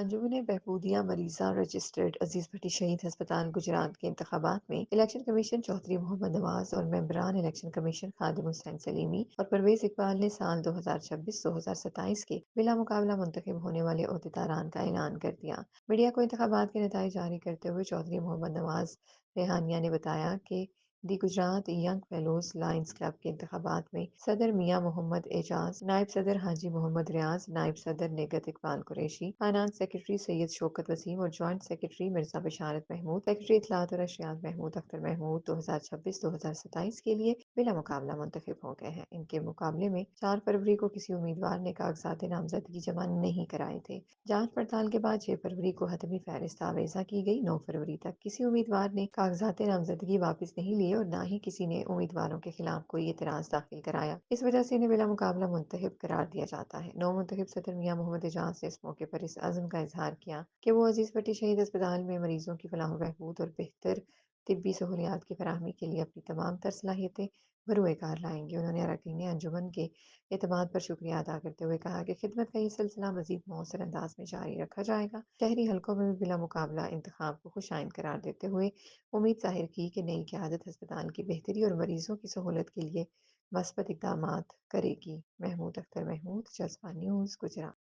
انجمن بہبودیہ مریضہ registered عزیز بھٹی شہید ہسپتال گجرات کے انتخابات میں الیکشن کمیشن چودھری محمد نواز اور ممبران الیکشن کمیشن خادم حسین سلیمی اور پرویز اقبال نے سال 2026-2027 کے بلا مقابلہ منتخب ہونے والے عہدیداران کا اعلان کر دیا۔ میڈیا کو انتخابات کے نتائج جاری کرتے ہوئے چودھری محمد نواز ریحانیہ نے بتایا کہ the Gujrat young fellows lions club کے انتخابات میں صدر میاں محمد اعجاز، نائب صدر حاجی محمد ریاض، نائب صدر نگہت اقبال قریشی، فائنانس سیکرٹری سید شوکت وسیم اور جوائنٹ سیکرٹری مرزا بشارت محمود، سیکرٹری اطلاعات اور اشاعت محمود اختر محمود 2026-2027 کے لیے بلا مقابلہ منتخب ہو گئے ہیں۔ ان کے مقابلے میں 4 فروری کو کسی امیدوار نے کاغذات نامزدگی جمع نہیں کرائے تھے۔ جانچ پڑتال کے بعد 6 فروری کو حتمی فہرست آویزاں کی گئی۔ 9 فروری تک کسی امیدوار نے کاغذات نامزدگی واپس نہیں لیے اور نہ ہی کسی نے امیدواروں کے خلاف کوئی اعتراض داخل کرایا۔ اس وجہ سے انہیں بلا مقابلہ منتخب قرار دیا جاتا ہے۔ نو منتخب صدر میاں محمد اعجاز نے اس موقع پر اس عزم کا اظہار کیا کہ وہ عزیز بھٹی شہید ہسپتال میں مریضوں کی فلاح و بہبود اور بہتر طبی سہولیات کی فراہمی کے لیے اپنی تمام تر صلاحیتیں بروئے کار لائیں گے۔ انہوں نے اراکین انجمن کے اعتماد پر شکریہ ادا کرتے ہوئے کہا کہ خدمت کا یہ سلسلہ مزید مؤثر انداز میں جاری رکھا جائے گا۔ شہری حلقوں میں بھی بلا مقابلہ انتخاب کو خوش آئند قرار دیتے ہوئے امید ظاہر کی کہ نئی قیادت ہسپتال کی بہتری اور مریضوں کی سہولت کے لیے مثبت اقدامات کرے گی۔ محمود اختر محمود، جذبہ نیوز، گجرات۔